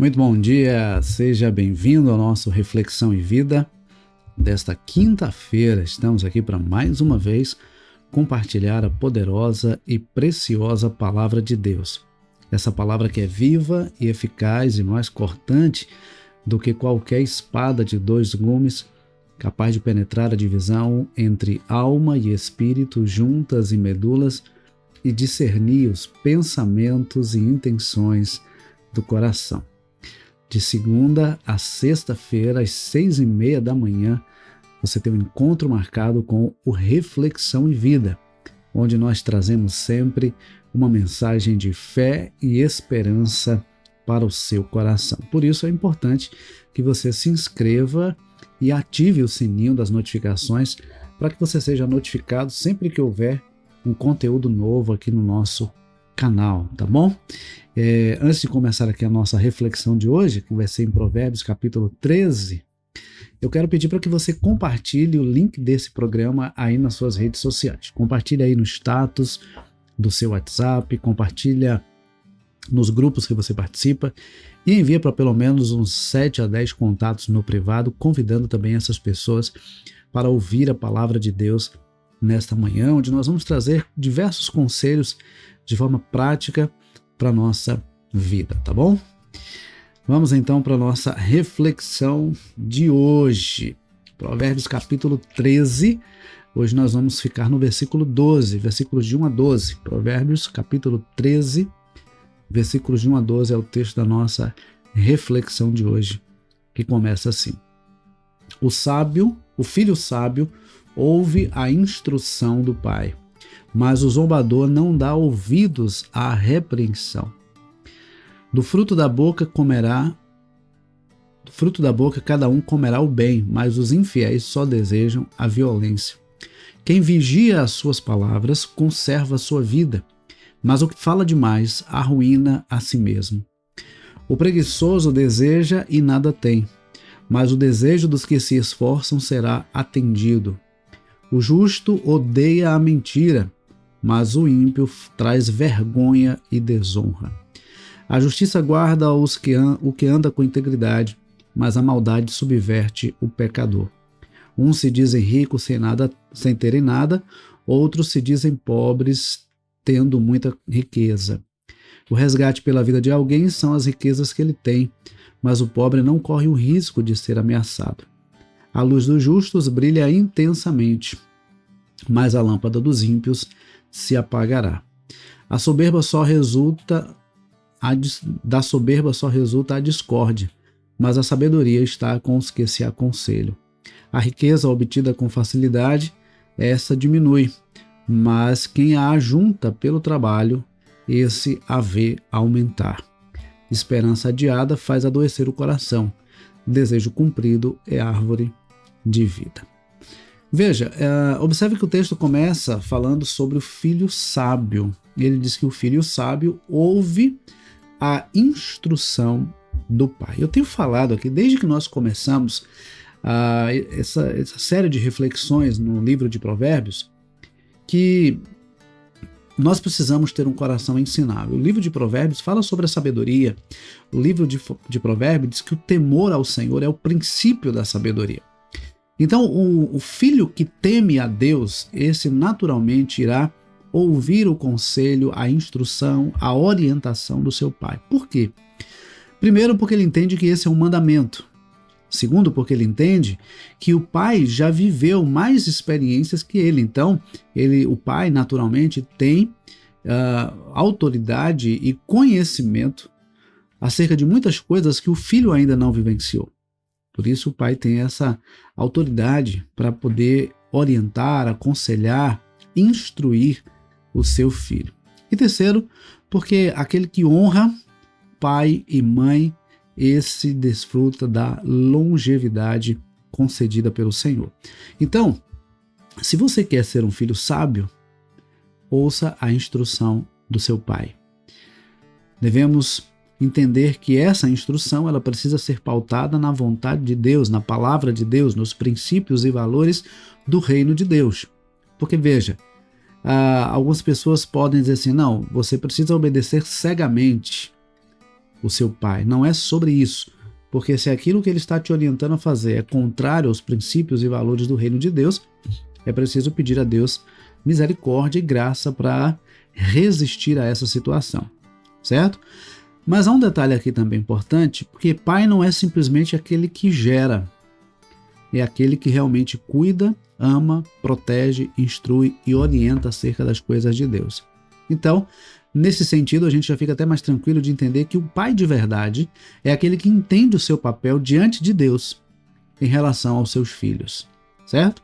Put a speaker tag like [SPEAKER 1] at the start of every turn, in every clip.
[SPEAKER 1] Muito bom dia, seja bem-vindo ao nosso Reflexão e Vida desta quinta-feira. Estamos aqui para mais uma vez compartilhar a poderosa e preciosa Palavra de Deus. Essa palavra que é viva e eficaz e mais cortante do que qualquer espada de dois gumes, capaz de penetrar a divisão entre alma e espírito, juntas e medulas, e discernir os pensamentos e intenções do coração. De segunda a sexta-feira, às 6h30 da manhã, você tem um encontro marcado com o Reflexão e Vida, onde nós trazemos sempre uma mensagem de fé e esperança para o seu coração. Por isso é importante que você se inscreva e ative o sininho das notificações para que você seja notificado sempre que houver um conteúdo novo aqui no nosso canal, tá bom? Antes de começar aqui a nossa reflexão de hoje, que vai ser em Provérbios capítulo 13, eu quero pedir para que você compartilhe o link desse programa aí nas suas redes sociais. Compartilhe aí no status do seu WhatsApp, compartilha nos grupos que você participa e envia para pelo menos uns 7 a 10 contatos no privado, convidando também essas pessoas para ouvir a palavra de Deus nesta manhã, onde nós vamos trazer diversos conselhos de forma prática para a nossa vida, tá bom? Vamos então para a nossa reflexão de hoje. Provérbios capítulo 13, hoje nós vamos ficar no versículo 12, versículos de 1 a 12. Provérbios capítulo 13, versículos de 1 a 12 é o texto da nossa reflexão de hoje, que começa assim: O filho sábio ouve a instrução do pai, mas o zombador não dá ouvidos à repreensão. Do fruto da boca cada um comerá o bem, mas os infiéis só desejam a violência. Quem vigia as suas palavras conserva a sua vida, mas o que fala demais arruína a si mesmo. O preguiçoso deseja e nada tem, mas o desejo dos que se esforçam será atendido. O justo odeia a mentira, mas o ímpio traz vergonha e desonra. A justiça guarda o que anda com integridade, mas a maldade subverte o pecador. Uns se dizem ricos sem terem nada, outros se dizem pobres tendo muita riqueza. O resgate pela vida de alguém são as riquezas que ele tem, mas o pobre não corre o risco de ser ameaçado. A luz dos justos brilha intensamente, mas a lâmpada dos ímpios se apagará. Da soberba só resulta a discórdia, mas a sabedoria está com os que se aconselham. A riqueza obtida com facilidade, essa diminui, mas quem a ajunta pelo trabalho, esse a vê aumentar. Esperança adiada faz adoecer o coração, desejo cumprido é árvore de vida. Veja, observe que o texto começa falando sobre o filho sábio. Ele diz que o filho sábio ouve a instrução do pai. Eu tenho falado aqui, desde que nós começamos essa série de reflexões no livro de Provérbios, que nós precisamos ter um coração ensinável. O livro de Provérbios fala sobre a sabedoria. O livro de Provérbios diz que o temor ao Senhor é o princípio da sabedoria. Então, o filho que teme a Deus, esse naturalmente irá ouvir o conselho, a instrução, a orientação do seu pai. Por quê? Primeiro, porque ele entende que esse é um mandamento. Segundo, porque ele entende que o pai já viveu mais experiências que ele. Então, o pai, naturalmente, tem autoridade e conhecimento acerca de muitas coisas que o filho ainda não vivenciou. Por isso, o pai tem essa autoridade para poder orientar, aconselhar, instruir o seu filho. E terceiro, porque aquele que honra pai e mãe, esse desfruta da longevidade concedida pelo Senhor. Então, se você quer ser um filho sábio, ouça a instrução do seu pai. Devemos entender que essa instrução ela precisa ser pautada na vontade de Deus, na palavra de Deus, nos princípios e valores do reino de Deus. Porque veja, algumas pessoas podem dizer assim, não, você precisa obedecer cegamente. o seu pai. Não é sobre isso. Porque se aquilo que ele está te orientando a fazer é contrário aos princípios e valores do reino de Deus, é preciso pedir a Deus misericórdia e graça para resistir a essa situação, certo? Mas há um detalhe aqui também importante, porque pai não é simplesmente aquele que gera, é aquele que realmente cuida, ama, protege, instrui e orienta acerca das coisas de Deus. Então, nesse sentido, a gente já fica até mais tranquilo de entender que o pai de verdade é aquele que entende o seu papel diante de Deus em relação aos seus filhos, certo?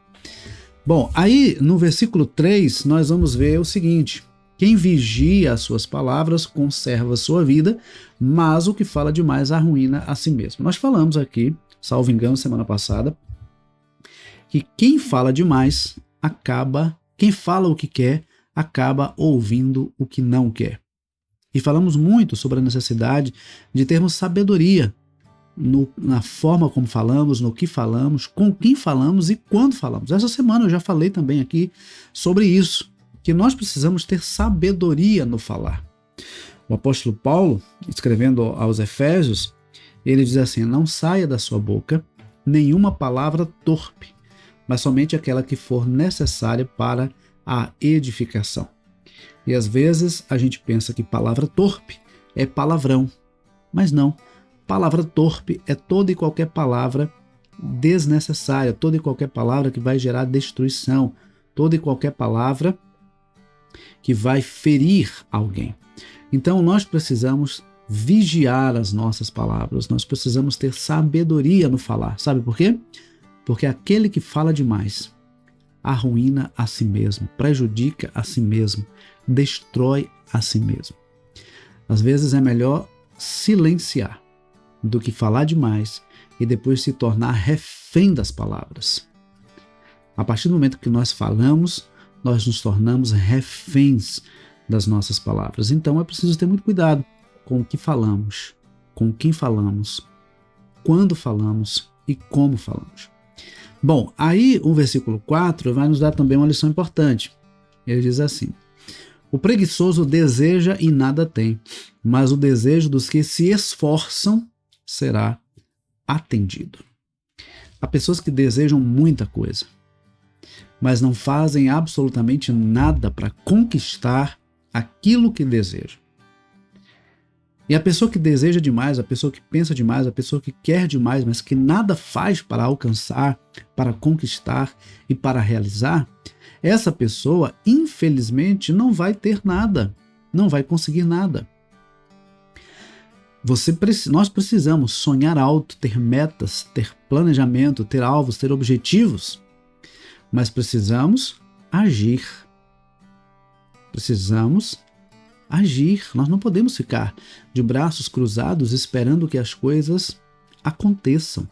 [SPEAKER 1] Bom, aí no versículo 3 nós vamos ver o seguinte: quem vigia as suas palavras conserva a sua vida, mas o que fala demais arruína a si mesmo. Nós falamos aqui, salvo engano, semana passada, que quem fala demais quem fala o que quer, acaba ouvindo o que não quer. E falamos muito sobre a necessidade de termos sabedoria na forma como falamos, no que falamos, com quem falamos e quando falamos. Essa semana eu já falei também aqui sobre isso, que nós precisamos ter sabedoria no falar. O apóstolo Paulo, escrevendo aos Efésios, ele diz assim: não saia da sua boca nenhuma palavra torpe, mas somente aquela que for necessária para a edificação. E às vezes a gente pensa que palavra torpe é palavrão, mas não. Palavra torpe é toda e qualquer palavra desnecessária, toda e qualquer palavra que vai gerar destruição, toda e qualquer palavra que vai ferir alguém. Então nós precisamos vigiar as nossas palavras, nós precisamos ter sabedoria no falar. Sabe por quê? Porque aquele que fala demais arruína a si mesmo, prejudica a si mesmo, destrói a si mesmo. Às vezes é melhor silenciar do que falar demais e depois se tornar refém das palavras. A partir do momento que nós falamos, nós nos tornamos reféns das nossas palavras. Então é preciso ter muito cuidado com o que falamos, com quem falamos, quando falamos e como falamos. Bom, aí o versículo 4 vai nos dar também uma lição importante. Ele diz assim: o preguiçoso deseja e nada tem, mas o desejo dos que se esforçam será atendido. Há pessoas que desejam muita coisa, mas não fazem absolutamente nada para conquistar aquilo que desejam. E a pessoa que deseja demais, a pessoa que pensa demais, a pessoa que quer demais, mas que nada faz para alcançar, para conquistar e para realizar, essa pessoa, infelizmente, não vai ter nada, não vai conseguir nada. Nós precisamos sonhar alto, ter metas, ter planejamento, ter alvos, ter objetivos, mas precisamos agir. Precisamos agir. Nós não podemos ficar de braços cruzados esperando que as coisas aconteçam.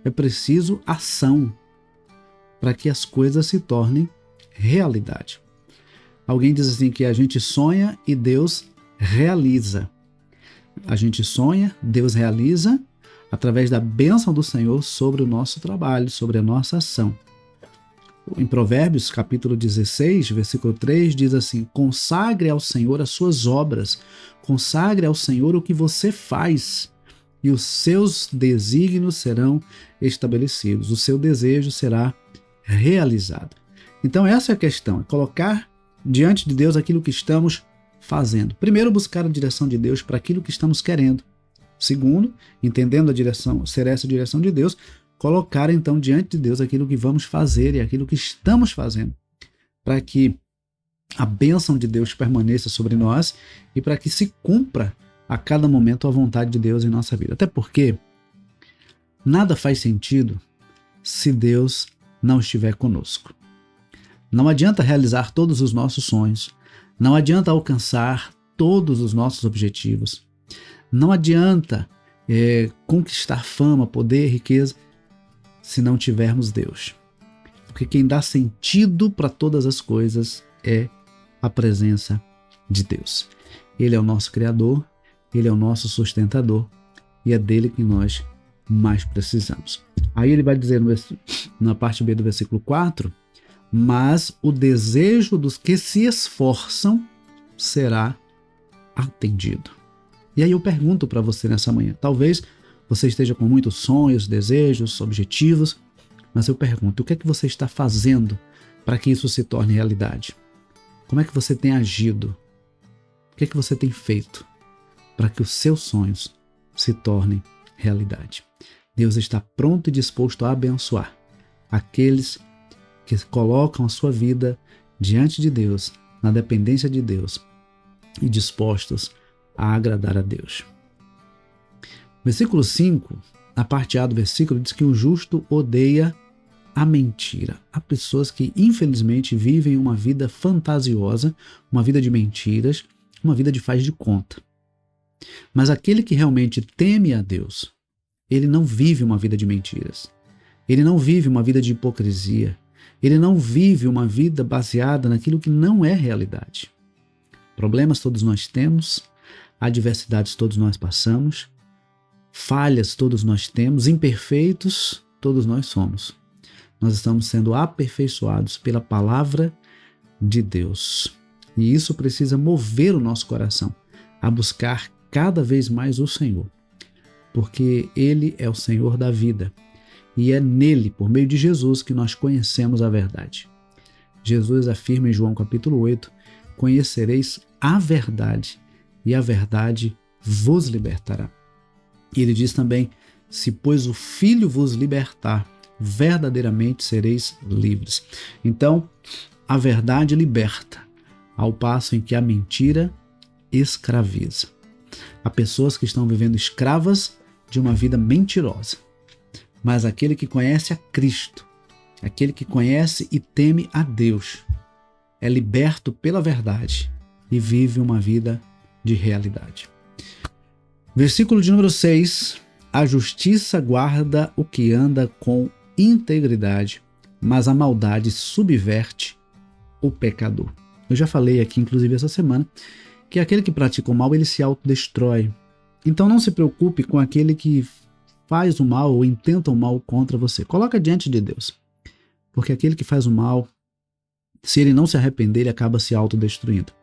[SPEAKER 1] É preciso ação para que as coisas se tornem realidade. Alguém diz assim que a gente sonha e Deus realiza. A gente sonha, Deus realiza através da bênção do Senhor sobre o nosso trabalho, sobre a nossa ação. Em Provérbios, capítulo 16, versículo 3, diz assim: consagre ao Senhor as suas obras, consagre ao Senhor o que você faz, e os seus desígnios serão estabelecidos, o seu desejo será realizado. Então essa é a questão, é colocar diante de Deus aquilo que estamos fazendo. Primeiro, buscar a direção de Deus para aquilo que estamos querendo. Segundo, entendendo a direção, ser essa a direção de Deus, colocar então diante de Deus aquilo que vamos fazer e aquilo que estamos fazendo, para que a bênção de Deus permaneça sobre nós e para que se cumpra a cada momento a vontade de Deus em nossa vida. Até porque nada faz sentido se Deus não estiver conosco. Não adianta realizar todos os nossos sonhos, não adianta alcançar todos os nossos objetivos, não adianta conquistar fama, poder, riqueza, se não tivermos Deus. Porque quem dá sentido para todas as coisas é a presença de Deus. Ele é o nosso Criador, Ele é o nosso sustentador e é dele que nós mais precisamos. Aí ele vai dizer na parte B do versículo 4, mas o desejo dos que se esforçam será atendido. E aí eu pergunto para você nessa manhã, talvez você esteja com muitos sonhos, desejos, objetivos, mas eu pergunto, o que é que você está fazendo para que isso se torne realidade? Como é que você tem agido? O que é que você tem feito para que os seus sonhos se tornem realidade? Deus está pronto e disposto a abençoar aqueles que colocam a sua vida diante de Deus, na dependência de Deus e dispostos a agradar a Deus. Versículo 5, a parte A do versículo, diz que o justo odeia a mentira. Há pessoas que, infelizmente, vivem uma vida fantasiosa, uma vida de mentiras, uma vida de faz de conta. Mas aquele que realmente teme a Deus, ele não vive uma vida de mentiras. Ele não vive uma vida de hipocrisia. Ele não vive uma vida baseada naquilo que não é realidade. Problemas todos nós temos, adversidades todos nós passamos, falhas todos nós temos, imperfeitos todos nós somos. Nós estamos sendo aperfeiçoados pela palavra de Deus. E isso precisa mover o nosso coração a buscar cada vez mais o Senhor, porque Ele é o Senhor da vida e é nele, por meio de Jesus, que nós conhecemos a verdade. Jesus afirma em João capítulo 8, conhecereis a verdade e a verdade vos libertará. E ele diz também, se pois o Filho vos libertar, verdadeiramente sereis livres. Então, a verdade liberta, ao passo em que a mentira escraviza. Há pessoas que estão vivendo escravas de uma vida mentirosa. Mas aquele que conhece a Cristo, aquele que conhece e teme a Deus, é liberto pela verdade e vive uma vida de realidade. Versículo de número 6. A justiça guarda o que anda com integridade, mas a maldade subverte o pecador. Eu já falei aqui, inclusive, essa semana, que aquele que pratica o mal, ele se autodestrói. Então não se preocupe com aquele que faz o mal ou intenta o mal contra você. Coloca diante de Deus. Porque aquele que faz o mal, se ele não se arrepender, ele acaba se autodestruindo.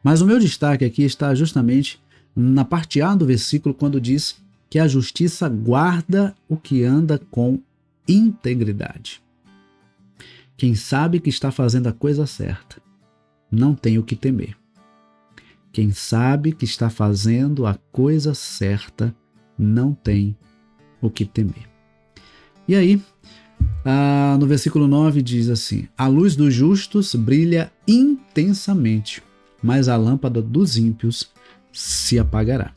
[SPEAKER 1] Mas o meu destaque aqui está justamente na parte A do versículo, quando diz que a justiça guarda o que anda com integridade. Quem sabe que está fazendo a coisa certa, não tem o que temer. Quem sabe que está fazendo a coisa certa, não tem o que temer. E aí, no versículo 9 diz assim, a luz dos justos brilha intensamente, mas a lâmpada dos ímpios se apagará.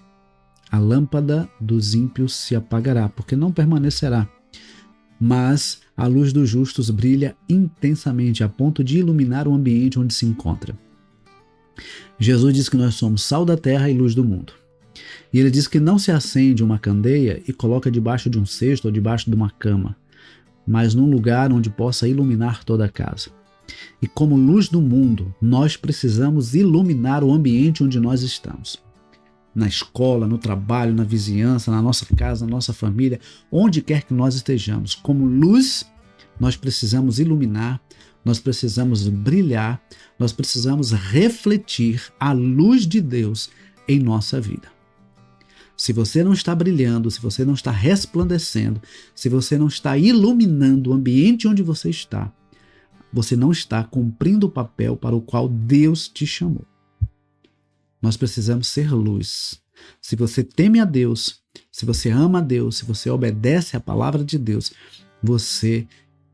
[SPEAKER 1] A lâmpada dos ímpios se apagará, porque não permanecerá. Mas a luz dos justos brilha intensamente, a ponto de iluminar o ambiente onde se encontra. Jesus diz que nós somos sal da terra e luz do mundo. E ele diz que não se acende uma candeia e coloca debaixo de um cesto ou debaixo de uma cama, mas num lugar onde possa iluminar toda a casa. E como luz do mundo, nós precisamos iluminar o ambiente onde nós estamos. Na escola, no trabalho, na vizinhança, na nossa casa, na nossa família, onde quer que nós estejamos. Como luz, nós precisamos iluminar, nós precisamos brilhar, nós precisamos refletir a luz de Deus em nossa vida. Se você não está brilhando, se você não está resplandecendo, se você não está iluminando o ambiente onde você não está cumprindo o papel para o qual Deus te chamou. Nós precisamos ser luz. Se você teme a Deus, se você ama a Deus, se você obedece à palavra de Deus,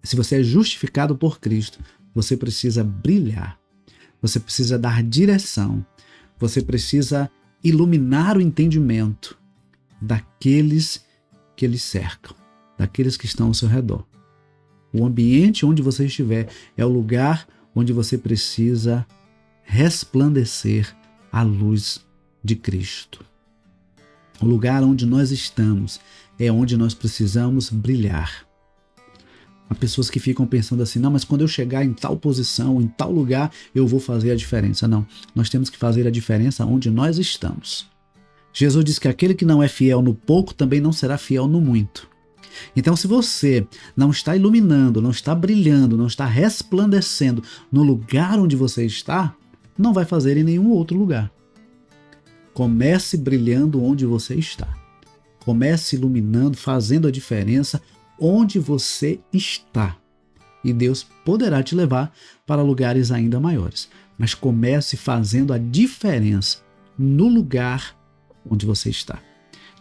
[SPEAKER 1] se você é justificado por Cristo, você precisa brilhar. Você precisa dar direção. Você precisa iluminar o entendimento daqueles que lhe cercam, daqueles que estão ao seu redor. O ambiente onde você estiver é o lugar onde você precisa resplandecer a luz de Cristo. O lugar onde nós estamos é onde nós precisamos brilhar. Há pessoas que ficam pensando assim, não, mas quando eu chegar em tal posição, em tal lugar, eu vou fazer a diferença. Não, nós temos que fazer a diferença onde nós estamos. Jesus diz que aquele que não é fiel no pouco também não será fiel no muito. Então, se você não está iluminando, não está brilhando, não está resplandecendo no lugar onde você está, não vai fazer em nenhum outro lugar. Comece brilhando onde você está. Comece iluminando, fazendo a diferença onde você está. E Deus poderá te levar para lugares ainda maiores. Mas comece fazendo a diferença no lugar onde você está.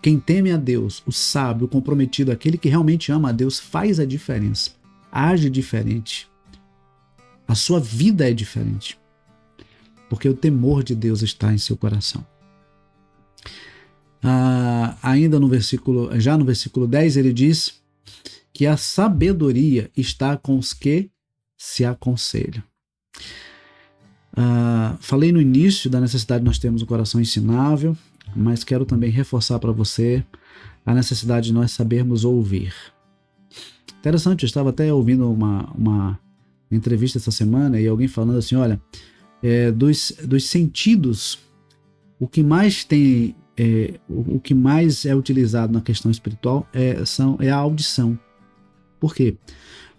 [SPEAKER 1] Quem teme a Deus, o sábio, o comprometido, aquele que realmente ama a Deus, faz a diferença. Age diferente. A sua vida é diferente. Porque o temor de Deus está em seu coração. Ainda no versículo 10, ele diz que a sabedoria está com os que se aconselham. Falei no início da necessidade de nós termos um coração ensinável, mas quero também reforçar para você a necessidade de nós sabermos ouvir. Interessante, eu estava até ouvindo uma entrevista essa semana e alguém falando assim, olha, dos sentidos, o que mais é utilizado na questão espiritual é a audição. Por quê?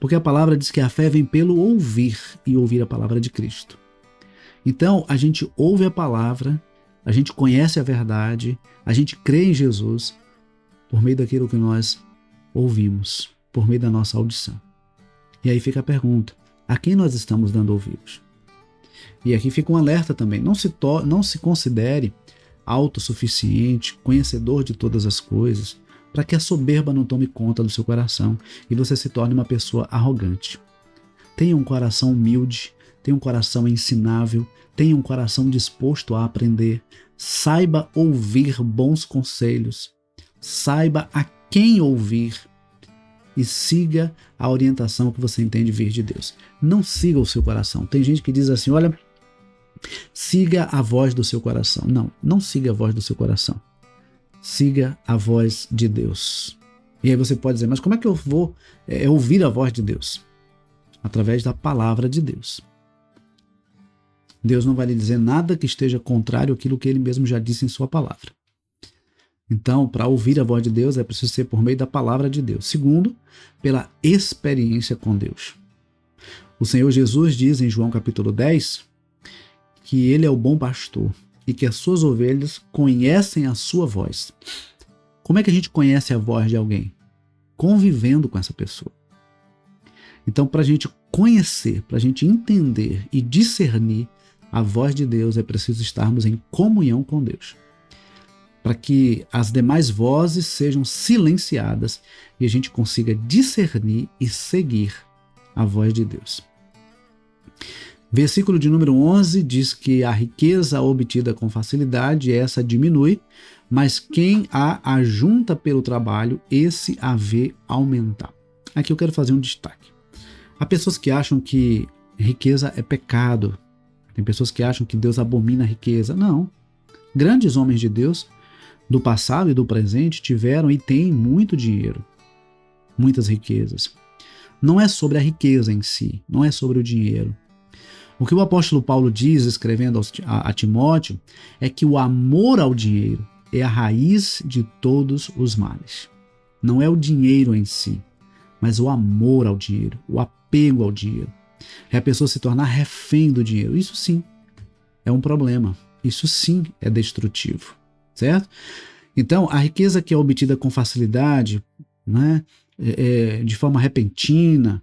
[SPEAKER 1] Porque a palavra diz que a fé vem pelo ouvir e ouvir a palavra de Cristo. Então, a gente ouve a palavra, a gente conhece a verdade, a gente crê em Jesus por meio daquilo que nós ouvimos, por meio da nossa audição. E aí fica a pergunta, a quem nós estamos dando ouvidos? E aqui fica um alerta também, não se considere autossuficiente, conhecedor de todas as coisas, para que a soberba não tome conta do seu coração e você se torne uma pessoa arrogante. Tenha um coração humilde, tenha um coração ensinável, tenha um coração disposto a aprender, saiba ouvir bons conselhos, saiba a quem ouvir e siga a orientação que você entende vir de Deus. Não siga o seu coração. Tem gente que diz assim, olha, siga a voz do seu coração. Não siga a voz do seu coração. Siga a voz de Deus. E aí você pode dizer, mas como é que eu vou ouvir a voz de Deus? Através da palavra de Deus. Deus não vai lhe dizer nada que esteja contrário àquilo que ele mesmo já disse em sua palavra. Então, para ouvir a voz de Deus, é preciso ser por meio da palavra de Deus. Segundo, pela experiência com Deus. O Senhor Jesus diz em João capítulo 10 que ele é o bom pastor e que as suas ovelhas conhecem a sua voz. Como é que a gente conhece a voz de alguém? Convivendo com essa pessoa. Então, para a gente conhecer, para a gente entender e discernir a voz de Deus, é preciso estarmos em comunhão com Deus. Para que as demais vozes sejam silenciadas e a gente consiga discernir e seguir a voz de Deus. Versículo de número 11 diz que a riqueza obtida com facilidade, essa diminui, mas quem a ajunta pelo trabalho, esse a vê aumentar. Aqui eu quero fazer um destaque. Há pessoas que acham que riqueza é pecado. Tem pessoas que acham que Deus abomina a riqueza. Não. Grandes homens de Deus do passado e do presente tiveram e têm muito dinheiro, muitas riquezas. Não é sobre a riqueza em si, não é sobre o dinheiro. O que o apóstolo Paulo diz, escrevendo a Timóteo, é que o amor ao dinheiro é a raiz de todos os males. Não é o dinheiro em si, mas o amor ao dinheiro, o apego ao dinheiro. É a pessoa se tornar refém do dinheiro. Isso sim é um problema. Isso sim é destrutivo. Certo? Então, a riqueza que é obtida com facilidade, né, de forma repentina,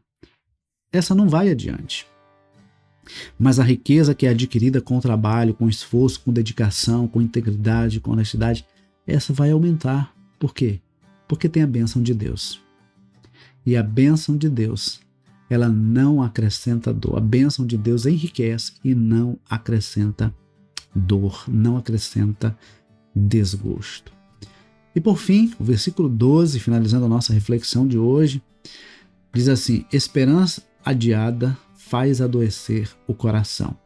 [SPEAKER 1] essa não vai adiante. Mas a riqueza que é adquirida com trabalho, com esforço, com dedicação, com integridade, com honestidade, essa vai aumentar. Por quê? Porque tem a bênção de Deus. E a bênção de Deus, ela não acrescenta dor. A bênção de Deus enriquece e não acrescenta dor, não acrescenta desgosto. E por fim, o versículo 12, finalizando a nossa reflexão de hoje, diz assim: esperança adiada faz adoecer o coração.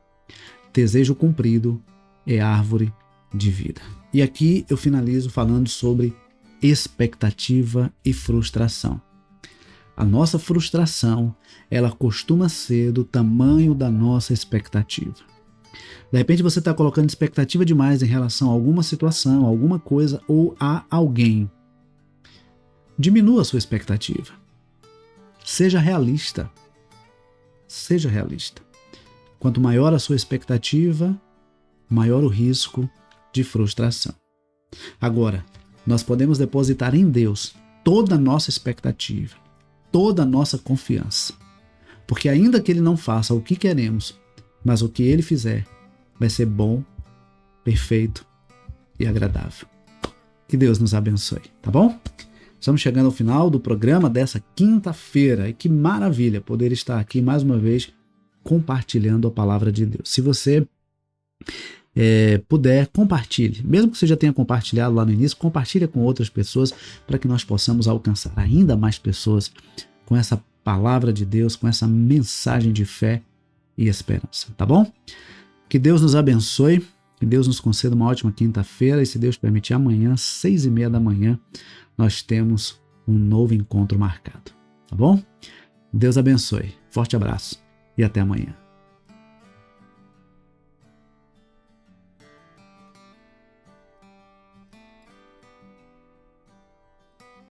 [SPEAKER 1] Desejo cumprido é árvore de vida. E aqui eu finalizo falando sobre expectativa e frustração. A nossa frustração, ela costuma ser do tamanho da nossa expectativa. De repente você está colocando expectativa demais em relação a alguma situação, a alguma coisa ou a alguém. Diminua a sua expectativa. Seja realista. Seja realista. Quanto maior a sua expectativa, maior o risco de frustração. Agora, nós podemos depositar em Deus toda a nossa expectativa, toda a nossa confiança. Porque ainda que Ele não faça o que queremos, mas o que Ele fizer vai ser bom, perfeito e agradável. Que Deus nos abençoe, tá bom? Estamos chegando ao final do programa dessa quinta-feira e que maravilha poder estar aqui mais uma vez compartilhando a palavra de Deus. Se você puder, compartilhe. Mesmo que você já tenha compartilhado lá no início, compartilhe com outras pessoas para que nós possamos alcançar ainda mais pessoas com essa palavra de Deus, com essa mensagem de fé e esperança, tá bom? Que Deus nos abençoe, que Deus nos conceda uma ótima quinta-feira e, se Deus permitir, amanhã, 6h30 da manhã, nós temos um novo encontro marcado, tá bom? Deus abençoe, forte abraço e até amanhã.